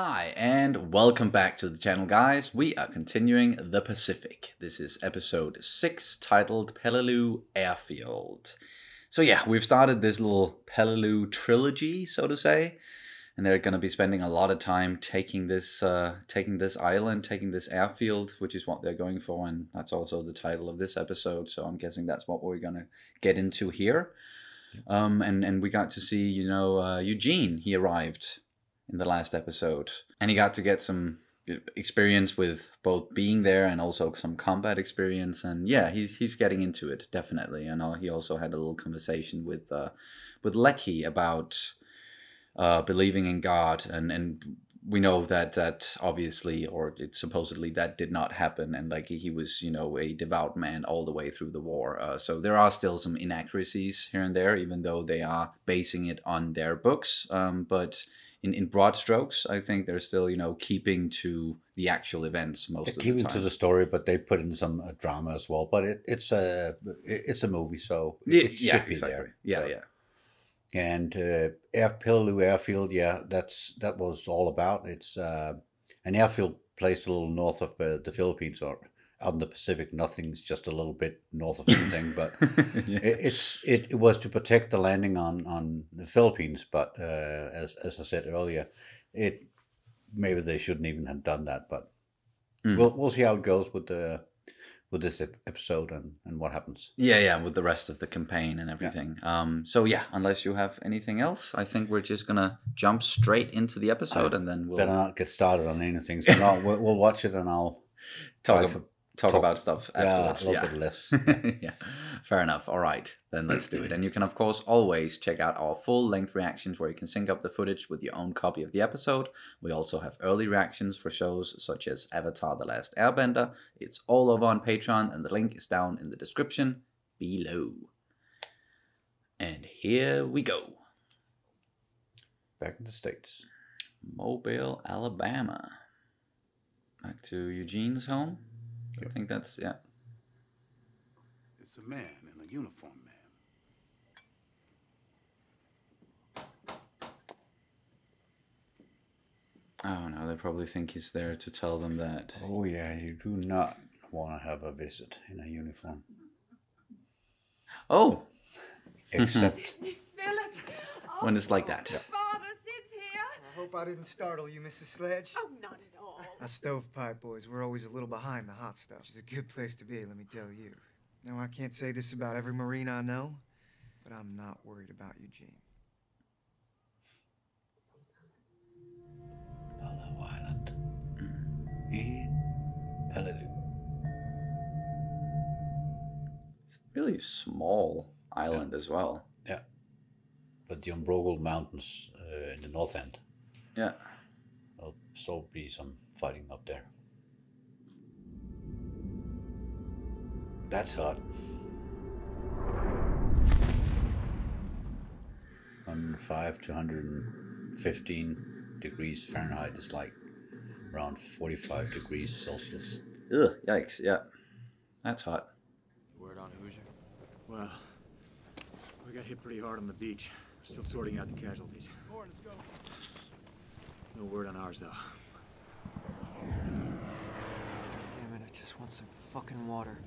Hi, and welcome back to the channel, guys. We are continuing the Pacific. This is episode 6, titled Peleliu Airfield. So yeah, we've started this little Peleliu trilogy, so to say, and they're going to be spending a lot of time taking this island, taking this airfield, which is what they're going for, and that's also the title of this episode, so I'm guessing that's what we're going to get into here. And we got to see, Eugene. He arrived in the last episode, and he got to get some experience with both being there and also some combat experience, and yeah, he's getting into it, definitely. And he also had a little conversation with Lecky about believing in God, and we know that obviously, or it supposedly, that did not happen, and like he was a devout man all the way through the war, so there are still some inaccuracies here and there, even though they are basing it on their books, but in broad strokes, I think they're still, keeping to the actual events most of the time. Keeping to the story, but they put in some drama as well. But it's a movie, so it should be there. Yeah, so. yeah. And Peleliu Airfield, yeah, that was all about. It's an airfield placed a little north of the Philippines, or out in the Pacific. Nothing's just a little bit north of something, but yeah. It was to protect the landing on the Philippines. But as I said earlier, maybe they shouldn't even have done that. But we'll see how it goes with this episode and what happens. Yeah, with the rest of the campaign and everything. Yeah. So yeah, unless you have anything else, I think we're just gonna jump straight into the episode, and then we'll not get started on anything. So no, we'll watch it, and I'll talk about stuff afterwards. Yeah, a little bit less. Yeah, fair enough. All right, then let's do it. And you can, of course, always check out our full-length reactions where you can sync up the footage with your own copy of the episode. We also have early reactions for shows such as Avatar: The Last Airbender. It's all over on Patreon, and the link is down in the description below. And here we go. Back in the States. Mobile, Alabama. Back to Eugene's home. I think that's, yeah. It's a man in a uniform, man. Oh no, they probably think he's there to tell them that. Oh yeah, you do not want to have a visit in a uniform. Oh! Except when it's like that. Yeah. Father sits here. I hope I didn't startle you, Mrs. Sledge. Oh, not at all. Us stovepipe boys, we're always a little behind the hot stuff. Which is a good place to be, let me tell you. Now, I can't say this about every Marine I know, but I'm not worried about Eugene. Peleliu Island. In Peleliu. It's a really small island as well. Yeah. But the Umbrogal Mountains in the north end. Yeah. There'll still be some fighting up there. That's hot. 105 to 115 degrees Fahrenheit is like around 45 degrees Celsius. Ugh, yikes, yeah. That's hot. Word on Hoosier? Well, we got hit pretty hard on the beach. We're still sorting out the casualties. Let's go. No word on ours, though. Damn it, I just want some fucking water.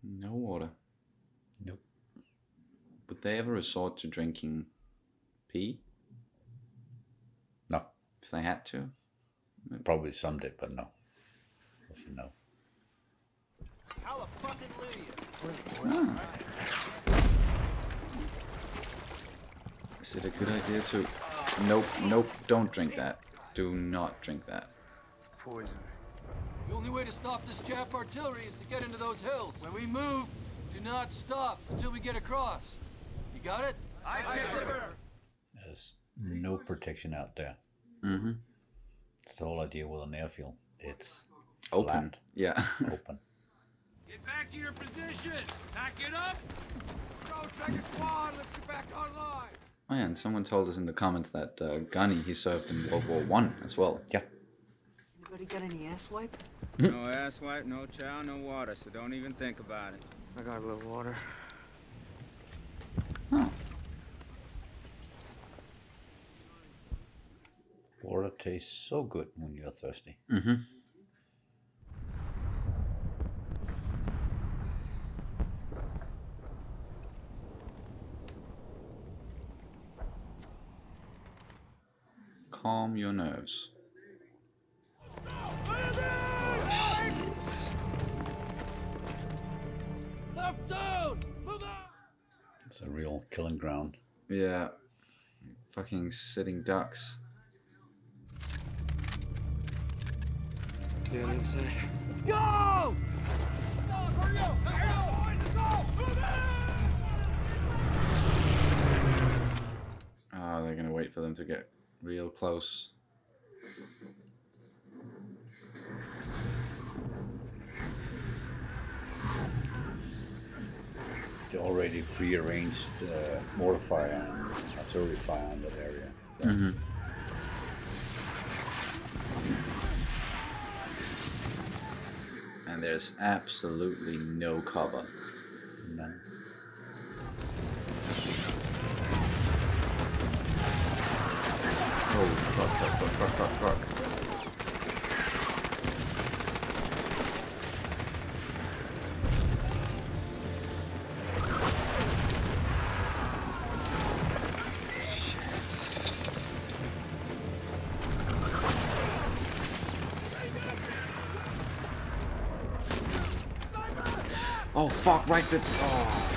No water. Nope. Would they ever resort to drinking pee? No. If they had to? Probably someday, but no. No. Ah. Is it a good idea to... Nope, don't drink that. Do not drink that. Poison. The only way to stop this Jap artillery is to get into those hills. When we move, do not stop until we get across. You got it? There's no protection out there. Mm-hmm. It's the whole idea with an airfield. It's open. Flat. Yeah. Open. Get back to your position. Pack it up. Go, second squad. Let's get back online. Oh yeah, and someone told us in the comments that Gunny, he served in World War I as well. Yeah. Anybody got any ass wipe? No ass wipe, no chow, no water, so don't even think about it. I got a little water. Oh. tastes so good when you're thirsty. Mm-hmm. Calm your nerves. Oh, shit. Left down! Move on! It's a real killing ground. Yeah. Fucking sitting ducks. See you on the other side. Let's go! Oh, they're gonna wait for them to get real close. They already prearranged mortar fire and artillery fire in that area. Mm-hmm. And there's absolutely no cover. None. Oh, fuck. Oh fuck, right there. Oh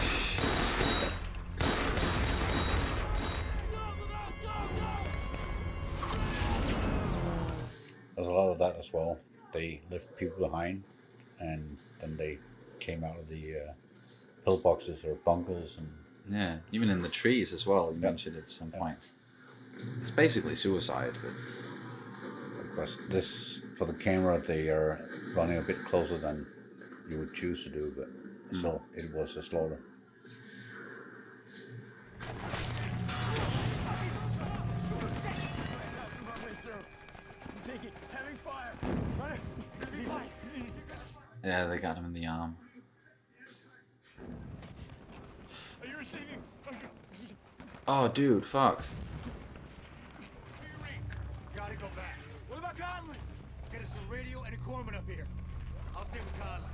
There's a lot of that as well. They left people behind, and then they came out of the pillboxes or bunkers, and yeah, even in the trees as well, you mentioned at some point. It's basically suicide, but of course, this for the camera they are running a bit closer than you would choose to do, but still, it was a slaughter. yeah, they got him in the arm. Oh, dude, fuck. Gotta go back. What about Conley? Get us a radio and a corpsman up here. I'll stay with Conley.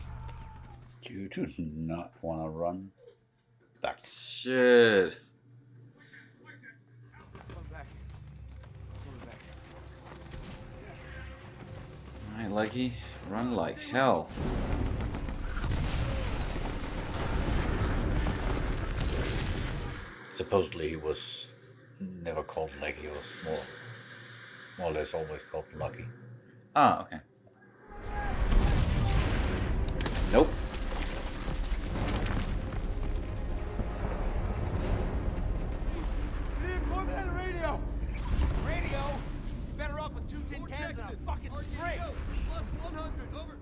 You do not want to run back. Shit. Come back. Come back. Alright, Leggy, run like hell. Supposedly he was never called Leggy, he was more or less always called Lucky. Ah, okay. Nope. We need a corpsman and a radio. Radio? Better off with 2 tin cans and a fucking spray. Plus 100, over.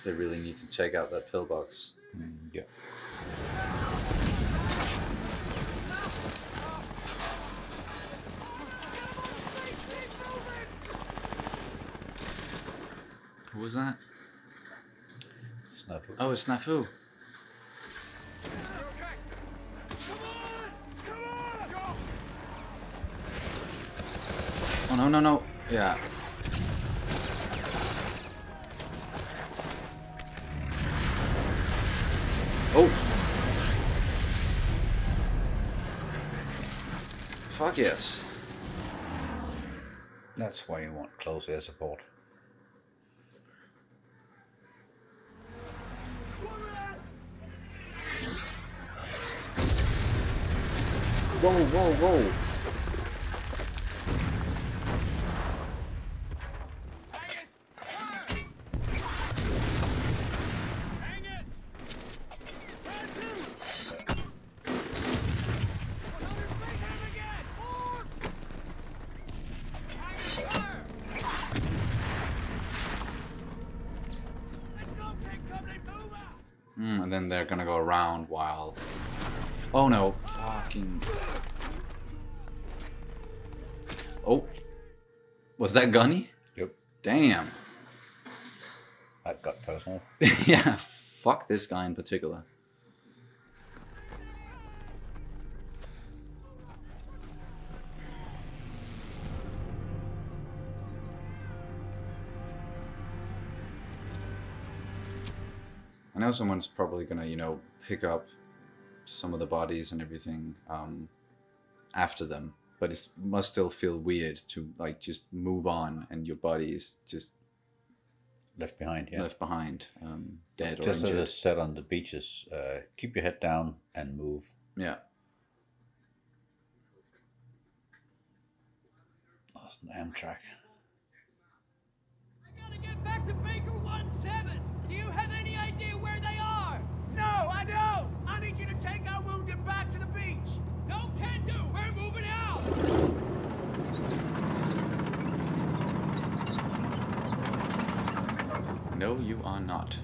They really need to check out that pillbox. Yeah. Who was that? Snafu. Oh, it's Snafu. Oh, no. Yeah. Oh. Fuck yes. That's why you want close air support. Whoa. And then they're gonna go around while... Oh no, fucking... Oh. Was that Gunny? Yep. Damn. That got personal. Yeah, fuck this guy in particular. I know someone's probably gonna, you know, pick up some of the bodies and everything after them, but it must still feel weird to like just move on and your body is just left behind. Yeah, left behind, dead or just injured. as it's said on the beaches, keep your head down and move. Yeah. That's an Amtrak. I gotta get back to Baker 17. Do you have any idea where they are? No, I don't! I need you to take our wounded back to the beach! No can do. We're moving out. No, you are not.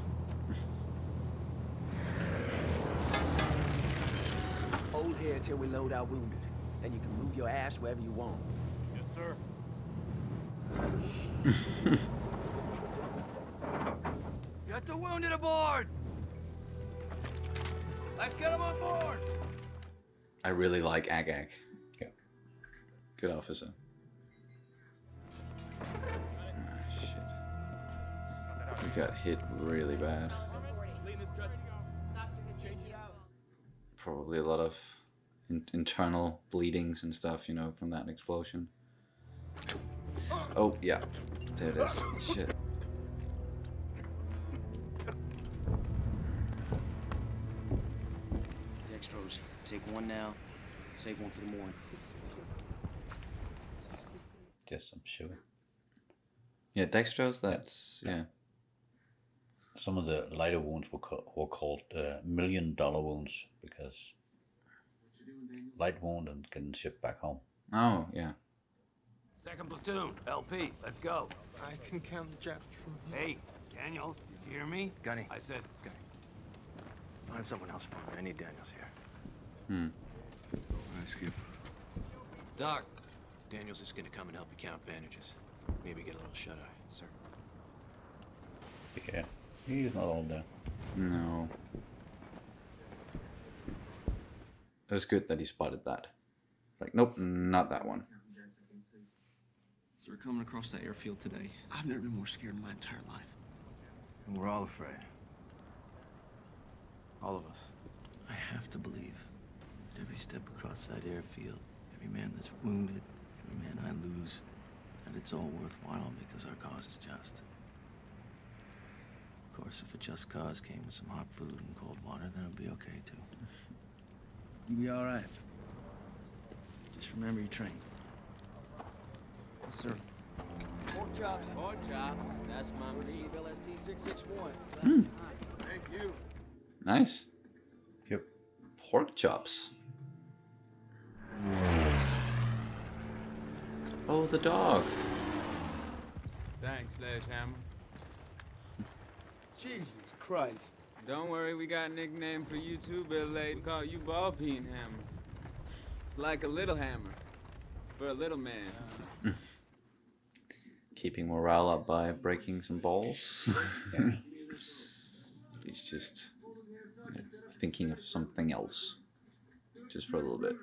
Hold here till we load our wounded. Then you can move your ass wherever you want. Yes, sir. Get the wounded aboard. Let's get them on board! I really like Agag. Yeah. Good officer. Ah, shit. We got hit really bad. Probably a lot of internal bleedings and stuff, you know, from that explosion. Oh, yeah. There it is. Shit. Dextrose, take one now. Save one for the morning. Just some sugar. Yeah, dextrose, that's, yeah. Some of the lighter wounds were called $1 million wounds because light wound and getting shipped back home. Oh, yeah. Second platoon, LP, let's go. I can count the Japs from here. Hey, Daniel, did you hear me? Gunny, I said, find someone else for me. I need Daniels here. Skip. Doc, Daniels is gonna come and help you count bandages. Maybe get a little shut-eye. Sir. Yeah, he's not all there. No. It was good that he spotted that. Like, nope, not that one. So we're coming across that airfield today. I've never been more scared in my entire life. And we're all afraid. All of us. I have to believe that every step across that airfield, every man that's wounded, every man I lose, that it's all worthwhile because our cause is just. Of course, if a just cause came with some hot food and cold water, then it'd be okay too. You'll be all right. Just remember your training. Yes, sir. Pork chops. Pork chops. That's my Breville ST661. thank you. Nice. Yep. Pork chops. Oh, the dog. Thanks, Sledgehammer. Jesus Christ. Don't worry, we got a nickname for you too, Bill Lady. We call you Ball Peen Hammer. It's like a little hammer for a little man. Keeping morale up by breaking some balls. Yeah. He's just thinking of something else. Just for a little bit.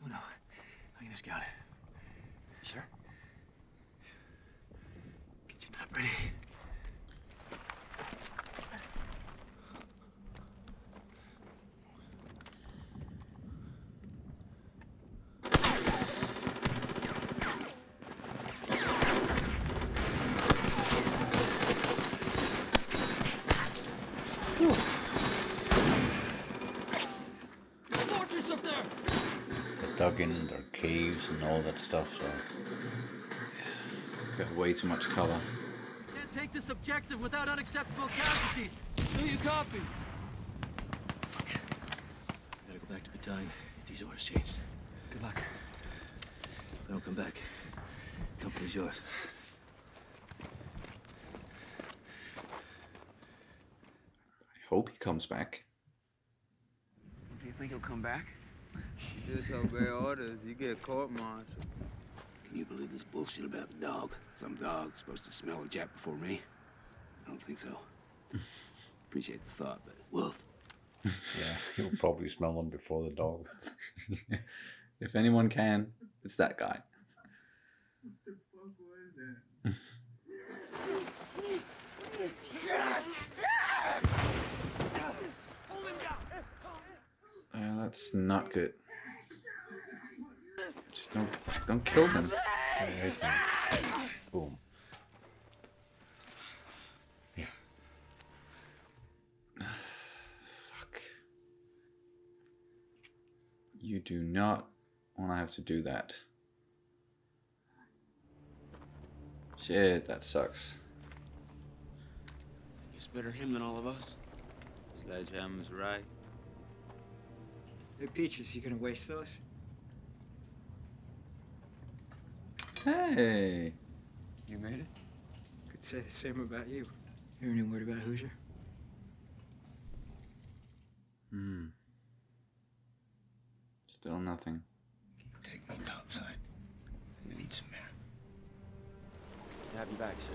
Oh no, I can just got it. Sure. Get your map ready. Fortress up there. Dug in their caves and all that stuff, so Got way too much cover. Can't take this objective without unacceptable casualties. Do you copy? Gotta go back to battalion. Get these orders changed. Good luck. If I don't come back, company's yours. I hope he comes back. Do you think he'll come back? You disobey orders, you get court-martialed. Can you believe this bullshit about the dog? Some dog's supposed to smell a Jap before me? I don't think so. Appreciate the thought, but woof. Yeah, he'll probably smell them before the dog. If anyone can, it's that guy. That's not good. Just don't kill him. Boom. Yeah. Fuck. You do not want to have to do that. Shit, that sucks. I guess better him than all of us. Sledgehammer's right. Hey, Peaches, you gonna waste those? Hey. You made it? Could say the same about you. Hear any word about Hoosier? Still nothing. Take me topside. I need some air. To have you back, sir.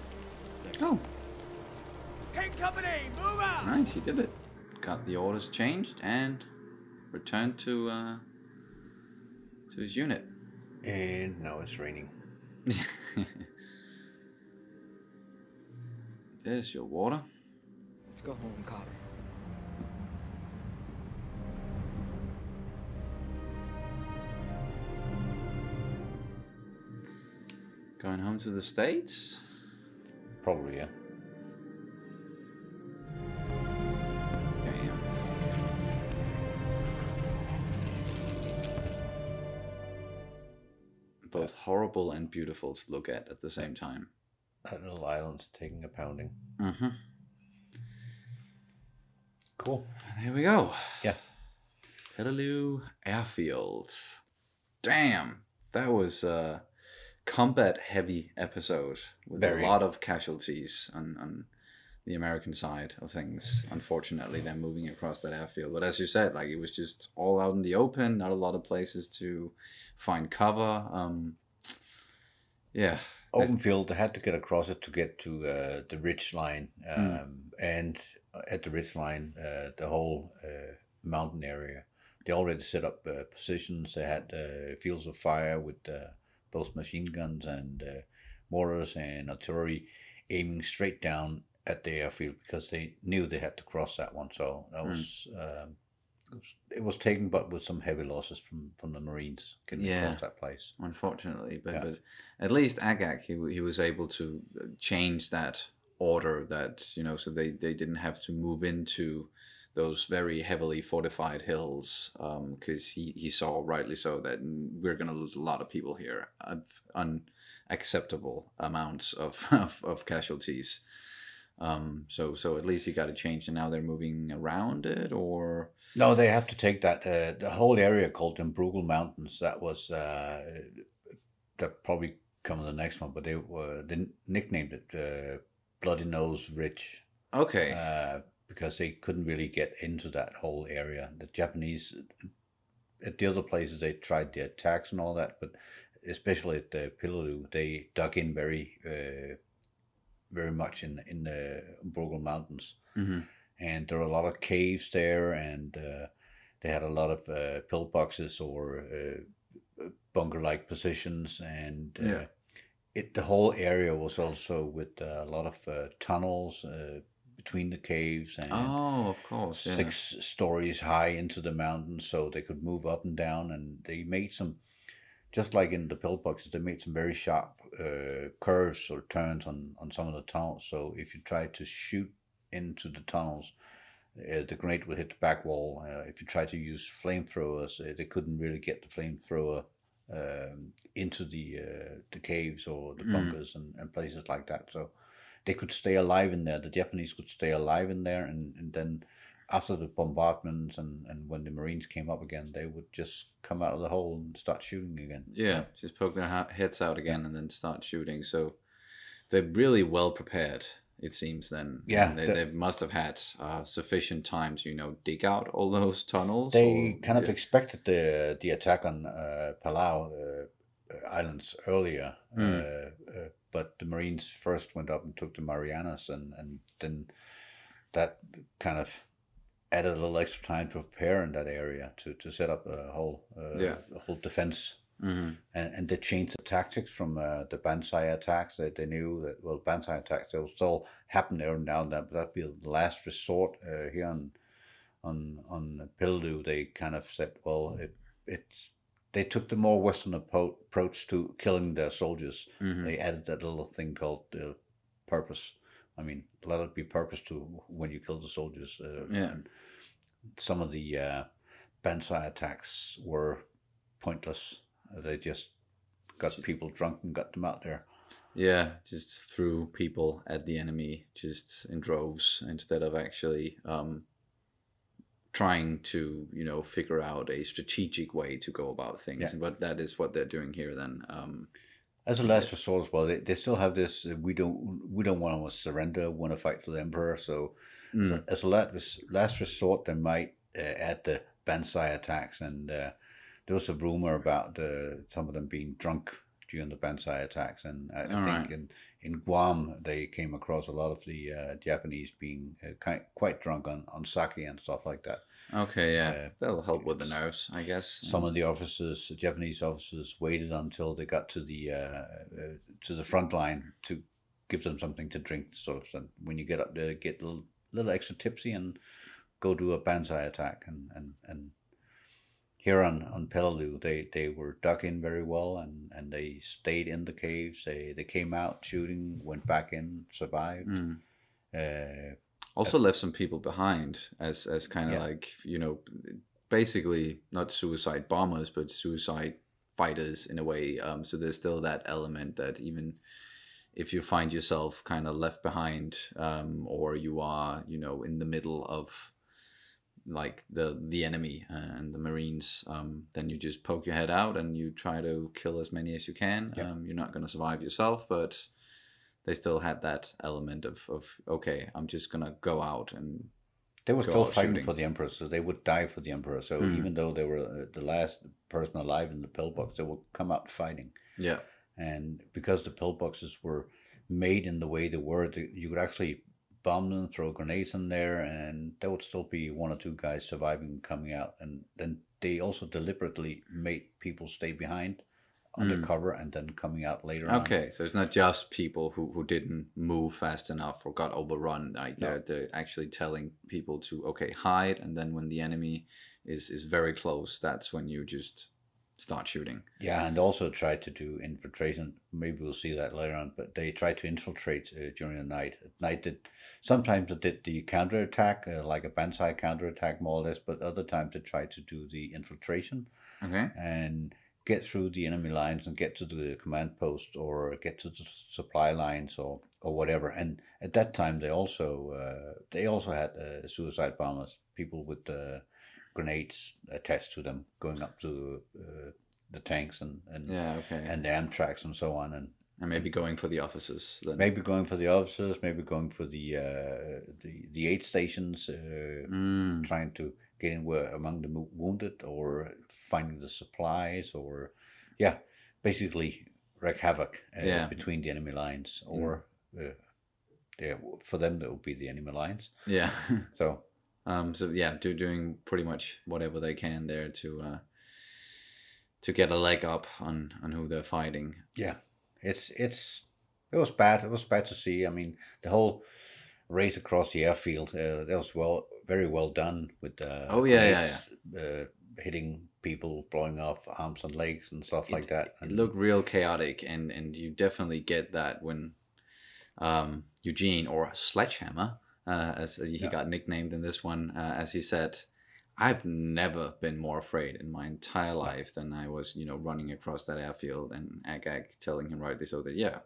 Oh, King Company, move out! nice, he did it. Got the orders changed and returned to his unit. And now it's raining. There's your water. Let's go home, Cotter. Going home to the States? Probably, yeah. Damn. Both horrible and beautiful to look at the same time. That little island's taking a pounding. Mm-hmm. Cool. There we go. Yeah. Peleliu Airfield. Damn. That was a combat-heavy episode with Very. a lot of casualties on the American side of things. Unfortunately, they're moving across that airfield. But as you said, like, it was just all out in the open, not a lot of places to find cover. Yeah. Open field, they had to get across it to get to the ridge line. And at the ridge line, the whole mountain area, they already set up positions. They had fields of fire with both machine guns and mortars and artillery aiming straight down at the airfield because they knew they had to cross that one. So that was it was taken, but with some heavy losses from the Marines getting across that place. Unfortunately, but at least Agag, he was able to change that order. That, you know, so they didn't have to move into those very heavily fortified hills, because he saw, rightly so, that we're going to lose a lot of people here, unacceptable amounts of casualties. So at least he got it changed, and now they're moving around it, or no, they have to take that the whole area called the Bruegel Mountains. That was that probably come in the next one, but they nicknamed it Bloody Nose Ridge. Okay. Because they couldn't really get into that whole area. The Japanese, at the other places, they tried the attacks and all that, but especially at the Peleliu, they dug in very much in the Bruegel Mountains. Mm-hmm. And there were a lot of caves there, and they had a lot of pillboxes or bunker-like positions, and the whole area was also with a lot of tunnels between the caves, and of course, 6 stories high into the mountains, so they could move up and down. And they made some, just like in the pillboxes, they made some very sharp curves or turns on some of the tunnels. So if you tried to shoot into the tunnels, the grenade would hit the back wall. If you tried to use flamethrowers, they couldn't really get the flamethrower into the caves or the bunkers and places like that. So they could stay alive in there. The Japanese could stay alive in there, and then after the bombardments and when the Marines came up again, they would just come out of the hole and start shooting again. Yeah, just poke their heads out again and then start shooting. So they're really well prepared, it seems then. Yeah. They must have had sufficient time to, you know, dig out all those tunnels. They kind of expected the attack on Palau Islands earlier, but the Marines first went up and took the Marianas, and then that kind of added a little extra time to prepare in that area to set up a whole defense. And they changed the tactics from the Banzai attacks. They knew that, well, Banzai attacks, they will still happen every now and then, but that'd be the last resort. Here on Peleliu, they kind of said, well, they took the more Western approach to killing their soldiers. They added that little thing called purpose. I mean, let it be purpose to when you kill the soldiers. And some of the Banzai attacks were pointless. They just got people drunk and got them out there. Yeah, just threw people at the enemy just in droves instead of actually trying to, figure out a strategic way to go about things. But that is what they're doing here then. As a last resort as well, they still have this, we don't want to surrender, want to fight for the Emperor. So as a last resort, they might add the Banzai attacks. And there was a rumor about some of them being drunk during the Banzai attacks. And I think in Guam, they came across a lot of the Japanese being quite drunk on sake and stuff like that. Okay, yeah. That'll help with the nerves, I guess. Some of the officers, Japanese officers, waited until they got to the front line to give them something to drink. Sort of. So when you get up there, get a little extra tipsy and go do a Banzai attack. And here on Peleliu, they were dug in very well, and they stayed in the caves. They came out shooting, went back in, survived. Also left some people behind as kind of like, basically not suicide bombers, but suicide fighters in a way. So there's still that element that even if you find yourself kind of left behind, or you are, in the middle of like the enemy and the Marines, then you just poke your head out and you try to kill as many as you can. You're not going to survive yourself, but they still had that element of okay, I'm just going to go out and they were still fighting for the Emperor, so they would die for the Emperor. So even though they were the last person alive in the pillbox, they would come out fighting. Yeah. And because the pillboxes were made in the way they were, you could actually bomb them, throw grenades in there, and there would still be one or two guys surviving and coming out. And then they also deliberately made people stay behind undercover and then coming out later on. Okay, so it's not just people who didn't move fast enough or got overrun. Like they're actually telling people to, okay, hide, and then when the enemy is very close, that's when you just start shooting. Yeah, and also tried to do infiltration. Maybe we'll see that later on, but they tried to infiltrate during the night. At night, sometimes they did the counterattack, like a Banzai counterattack more or less, but other times they tried to do the infiltration. Okay. And get through the enemy lines and get to the command post or get to the supply lines or whatever. And at that time, they also had suicide bombers, people with grenades attached to them, going up to the tanks and and the Amtraks and so on, and maybe going for the officers. Then. Maybe going for the officers, maybe going for the aid stations, trying to get in among the wounded or finding the supplies or basically wreak havoc between the enemy lines or for them that would be the enemy lines. Yeah. So doing pretty much whatever they can there to get a leg up on who they're fighting. Yeah, it was bad. It was bad to see. I mean, the whole race across the airfield that was very well done with hitting people, blowing off arms and legs and stuff like that. It looked real chaotic, and you definitely get that when Eugene, or Sledgehammer, as he got nicknamed in this one, as he said, I've never been more afraid in my entire life than I was, running across that airfield, and Agag telling him rightly so that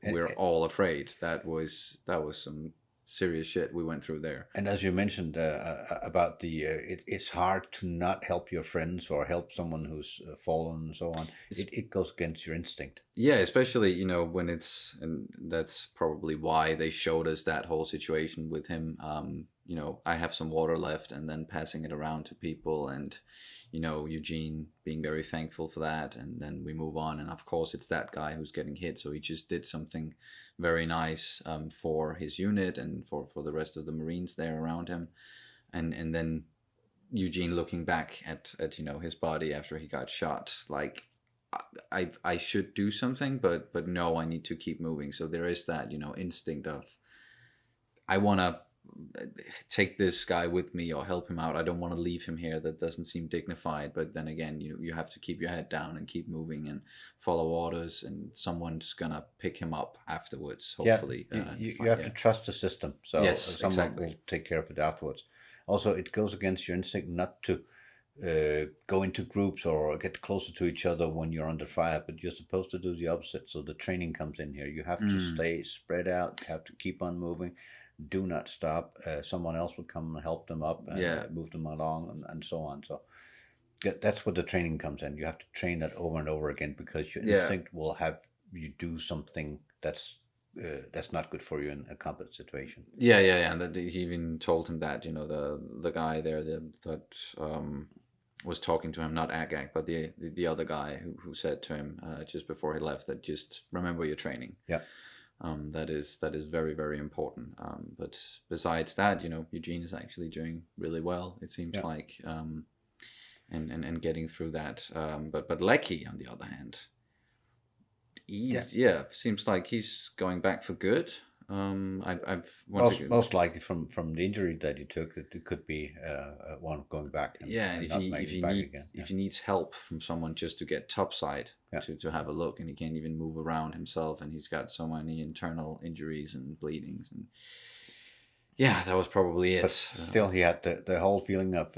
we're all afraid. That was some serious shit we went through there. And as you mentioned about it's hard to not help your friends or help someone who's fallen and so on. It goes against your instinct. Yeah, especially when and that's probably why they showed us that whole situation with him you know, I have some water left, and then passing it around to people, and, you know, Eugene being very thankful for that, and then we move on, and of course it's that guy who's getting hit, so he just did something very nice for his unit and for the rest of the Marines there around him, and then Eugene looking back at you know, his body after he got shot, like, I should do something, but no, I need to keep moving. So there is that, you know, instinct of, I want to take this guy with me or help him out. I don't want to leave him here. That doesn't seem dignified. But then again, you have to keep your head down and keep moving and follow orders, and someone's gonna pick him up afterwards, hopefully. Yeah, you have to trust the system. So yes, someone exactly. will take care of it afterwards. Also, it goes against your instinct not to go into groups or get closer to each other when you're under fire, but you're supposed to do the opposite. So the training comes in here. You have to stay spread out. You have to keep on moving. Do not stop. Someone else will come and help them up and move them along, and so on. So that's where the training comes in. You have to train that over and over again, because your instinct will have you do something that's not good for you in a combat situation. Yeah. And that he even told him that, you know, the guy there that was talking to him, not Agag, but the other guy who said to him just before he left that just remember your training. Yeah. That is very, very important. But besides that, you know, Eugene is actually doing really well, it seems like, and getting through that. But Lecky, on the other hand, seems like he's going back for good. Most likely from the injury that he took, it could be one going back. And if he needs help from someone just to get topside, to have a look, and he can't even move around himself, and he's got so many internal injuries and bleedings, and that was probably it. But still, he had the whole feeling of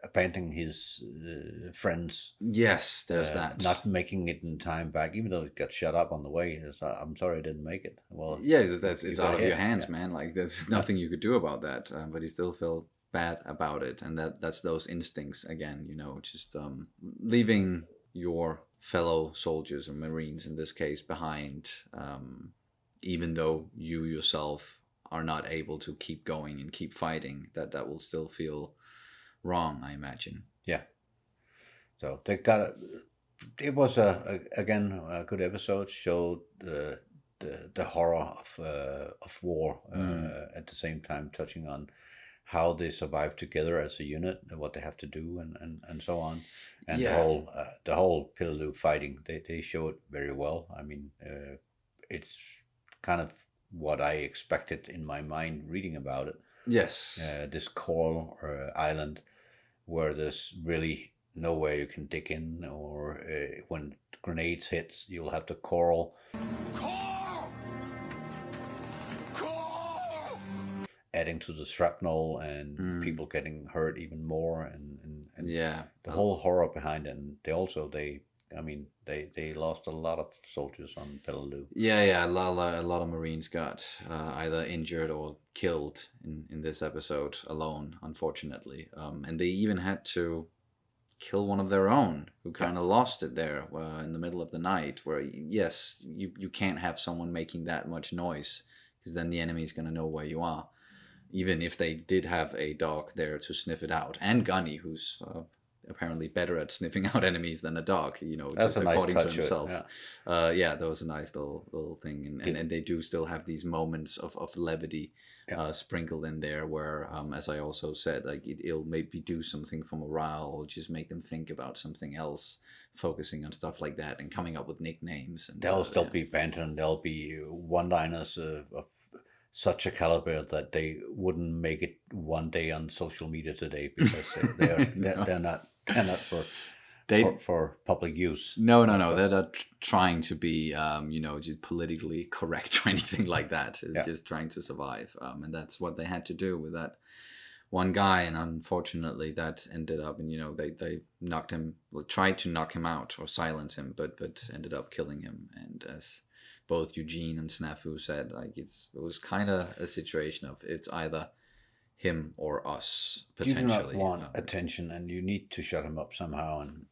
abandoning his friends. Yes, there's that. Not making it in time back, even though it got shut up on the way. I'm sorry I didn't make it. Well, it's out of your hands, man. Like, there's nothing you could do about that. But he still felt bad about it, and that's those instincts again. You know, just leaving your fellow soldiers or Marines in this case behind, even though you yourself are not able to keep going and keep fighting. That will still feel wrong, I imagine. Yeah. So they got it was again a good episode. Showed the horror of war, at the same time touching on how they survive together as a unit and what they have to do, and so on, and the whole Peleliu fighting, they show it very well. I mean, it's kind of what I expected in my mind reading about it. Yes. This coral island where there's really nowhere you can dig in, or when grenades hits, you'll have the coral. Adding to the shrapnel, and people getting hurt even more, and the whole horror behind it. And they lost a lot of soldiers on Peleliu. A lot of Marines got either injured or killed in this episode alone, unfortunately. And they even had to kill one of their own who kind of lost it there in the middle of the night, where yes, you can't have someone making that much noise, because then the enemy is going to know where you are, even if they did have a dog there to sniff it out, and Gunny, who's apparently better at sniffing out enemies than a dog, you know, that's just according nice to himself. That was a nice little thing, and they do still have these moments of levity sprinkled in there, where as I also said, like it'll maybe do something for morale, or just make them think about something else, focusing on stuff like that and coming up with nicknames. And there'll still be banter, and there'll be one-liners of such a caliber that they wouldn't make it one day on social media today, because they're not for public use. No. They're not trying to be, just politically correct or anything like that. It's just trying to survive. And that's what they had to do with that one guy. And unfortunately, that ended up, and they knocked him, tried to knock him out or silence him, but ended up killing him. And as both Eugene and Snafu said, like it was kind of a situation of it's either him or us, potentially. You do not want attention, and you need to shut him up somehow. And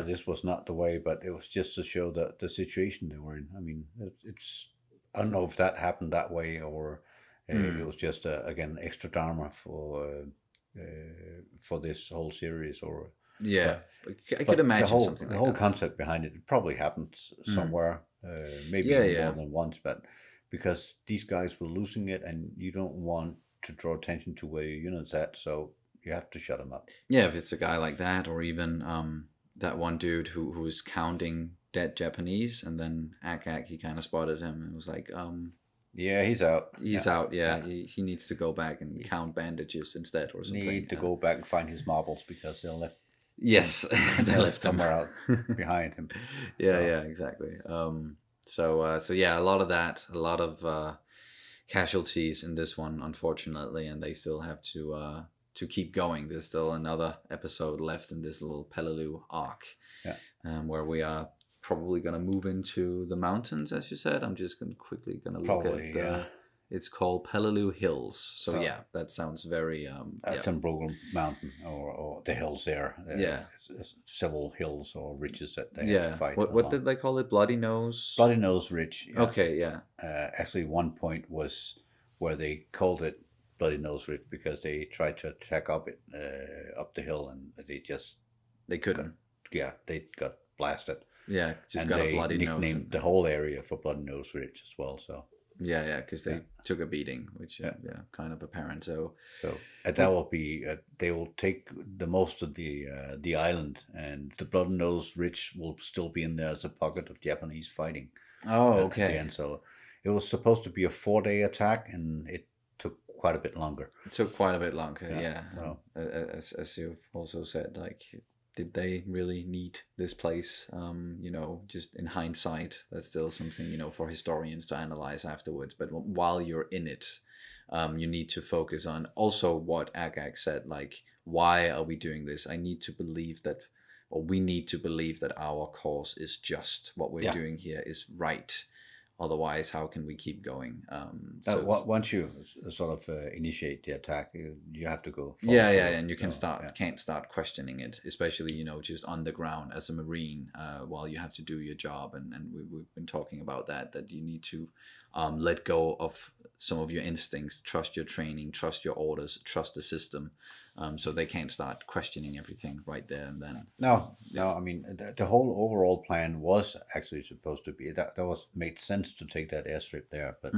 this was not the way, but it was just to show the situation they were in. I mean, I don't know if that happened that way, or It was just again extra drama for this whole series, or yeah. I could imagine something like the whole that. concept behind it probably happened somewhere, maybe Yeah, even yeah. more than once, but because these guys were losing it, and you don't want to draw attention to where your unit's at, so you have to shut them up. Yeah, if it's a guy like that, or even that one dude who was counting dead Japanese, and then Ak, he kind of spotted him and was like, yeah, he's out. He's out. Yeah, he needs to go back and count bandages instead, or something. Need to go back and find his marbles because they left. Yes, they left somewhere out behind him. Yeah, exactly. So yeah, a lot of that, a lot of casualties in this one, unfortunately, and they still have to keep going. There's still another episode left in this little Peleliu arc, where we are probably going to move into the mountains, as you said. I'm just quickly going to look at it's called Peleliu Hills. So yeah, that sounds very... that's in Brogan Mountain, or the hills there. It's several hills or ridges that they have to fight. What did they call it? Bloody Nose? Bloody Nose Ridge. Yeah. Okay, yeah. Actually, one point was where they called it Bloody Nose Ridge because they tried to attack up the hill, and they couldn't. They got blasted. Yeah, just got a bloody nose. They nicknamed the whole area for Bloody Nose Ridge as well. So yeah, because they took a beating, which kind of apparent. So that will be they will take the most of the island, and the Bloody Nose Ridge will still be in there as a pocket of Japanese fighting. Oh, okay. At the end. So it was supposed to be a 4-day attack, and it took quite a bit longer. It took quite a bit longer, yeah. So, as you've also said, like, did they really need this place? Just in hindsight, that's still something, for historians to analyze afterwards. But while you're in it, you need to focus on also what Agag said, like, why are we doing this? I need to believe that, or we need to believe that our cause is just. What we're doing here is right. Otherwise, how can we keep going? Once you sort of initiate the attack, you have to go. And you can't start questioning it, especially just on the ground as a Marine, while you have to do your job. And we've been talking about that you need to let go of some of your instincts, trust your training, trust your orders, trust the system. So they can't start questioning everything right there and then. No. I mean, the whole overall plan was actually supposed to be that was made sense to take that airstrip there, but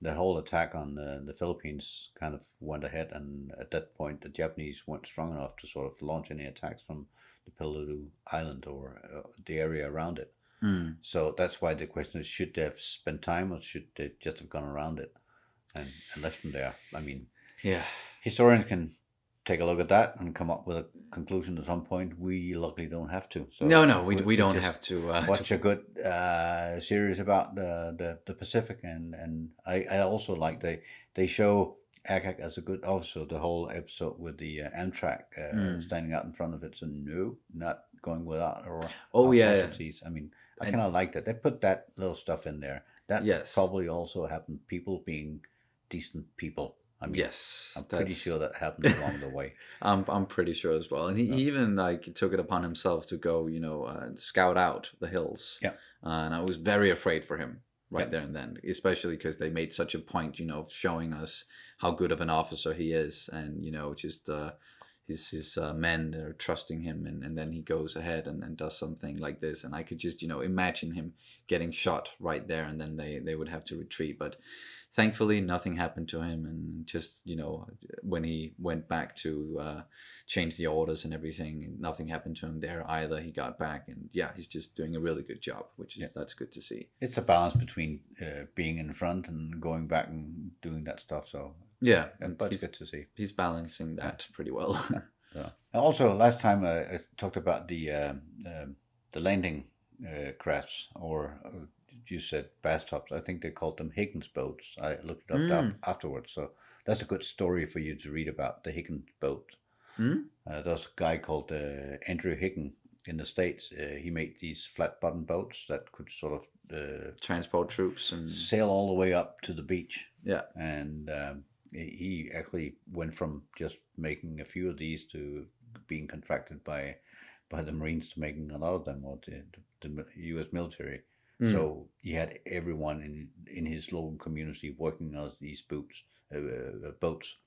the whole attack on the Philippines kind of went ahead, and at that point, the Japanese weren't strong enough to sort of launch any attacks from the Peleliu Island or the area around it. So that's why the question is: should they have spent time, or should they just have gone around it and left them there? I mean, historians can take a look at that and come up with a conclusion at some point. We luckily don't have to. So we don't have to watch a good series about the Pacific, and I also like they show Agag as a good officer. The whole episode with the Amtrak standing out in front of it, so no, not going without or casualties. I mean, I kind of like that they put that little stuff in there. That probably also happened. People being decent people. I mean, I'm pretty sure that happened along the way. I'm pretty sure as well. And he even took it upon himself to go, scout out the hills. Yeah. And I was very afraid for him there and then, especially because they made such a point, of showing us how good of an officer he is, and just his men are trusting him, and then he goes ahead and does something like this, and I could just imagine him getting shot right there, and then they would have to retreat. But thankfully nothing happened to him, and just when he went back to change the orders and everything, nothing happened to him there either. He got back, and he's just doing a really good job, which is that's good to see. It's a balance between being in front and going back and doing that stuff. So but it's good to see he's balancing that pretty well. Also, last time I talked about the landing crafts, or you said bathtubs. I think they called them Higgins boats. I looked it up afterwards. So that's a good story for you to read about the Higgins boat. There's a guy called Andrew Higgins in the States. He made these flat bottom boats that could sort of transport troops and sail all the way up to the beach. Yeah. And he actually went from just making a few of these to being contracted by the Marines to making a lot of them, or the U.S. military. So he had everyone in his local community working on these boats.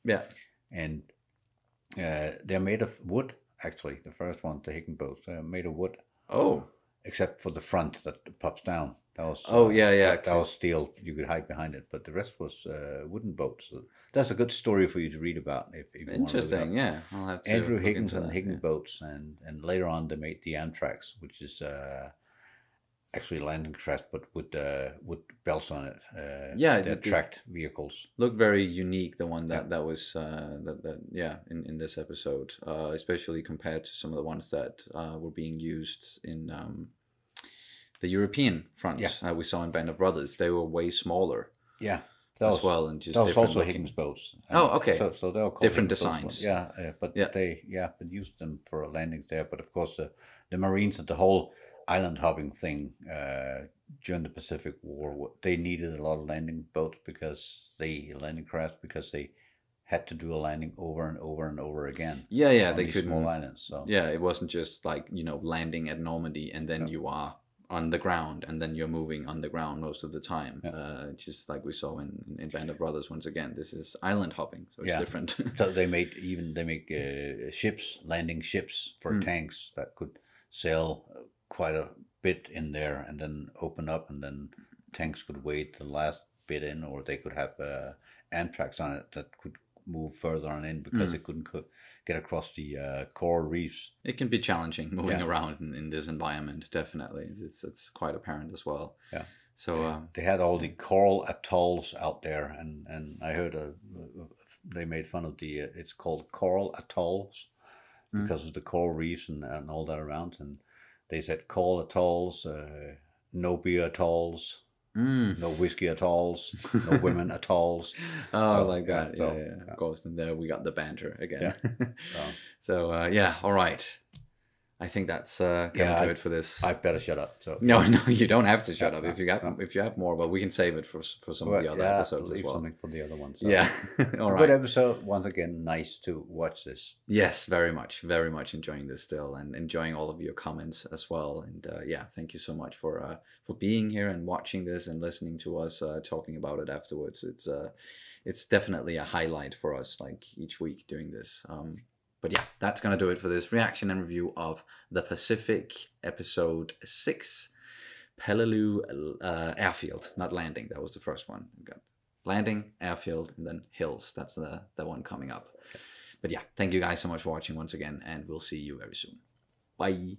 Yeah. And they're made of wood, actually. The first one, the Hicken boats, they're made of wood. Oh. Except for the front that pops down. That was that was steel. You could hide behind it, but the rest was wooden boats. So that's a good story for you to read about. If you Interesting, want to yeah. I'll have to Andrew look Higgins into and that, Higgins boats, and later on they made the Amtrax, which is actually landing craft, but with belts on it. They're tracked vehicles. Looked very unique. The one that was in this episode, especially compared to some of the ones that were being used in the European front. We saw in Band of Brothers. They were way smaller. Yeah. As well, and just that was also looking. Higgins boats. Oh, okay. So they were called different Higgins designs. Boats. But they used them for landings there. But of course, the Marines and the whole island hopping thing during the Pacific War, they needed a lot of landing boats landing crafts because they had to do a landing over and over and over again. Yeah, they couldn't. Small islands. So yeah, it wasn't just like landing at Normandy and then you are on the ground and then you're moving on the ground most of the time. Just like we saw in Band of Brothers. Once again, this is island hopping, so it's different. So they make ships, landing ships for tanks that could sail quite a bit in there and then open up, and then tanks could wait the last bit in, or they could have Amtrax on it that could move further on in because they couldn't get across the coral reefs. It can be challenging moving around in this environment. Definitely, it's quite apparent as well. Yeah. So they had all the coral atolls out there, and I heard they made fun of it's called coral atolls because of the coral reefs and all that around, and they said coral atolls, no beer atolls. No whiskey atolls, no women atolls. Like that. Yeah. Of course. And there we got the banter again. So all right. I think that's gonna do it for this. I better shut up. So no, you don't have to shut up. If you have more, but we can save it for some of the other episodes as well. Something for the other ones. So. Yeah. All right. Good episode. Once again, nice to watch this. Yes, very much enjoying this still, and enjoying all of your comments as well. And thank you so much for being here and watching this and listening to us talking about it afterwards. It's definitely a highlight for us, like each week doing this. But yeah, that's going to do it for this reaction and review of The Pacific, Episode 6, Peleliu Airfield. Not Landing, that was the first one. We've got Landing, Airfield, and then Hills. That's the one coming up. But yeah, thank you guys so much for watching once again, and we'll see you very soon. Bye.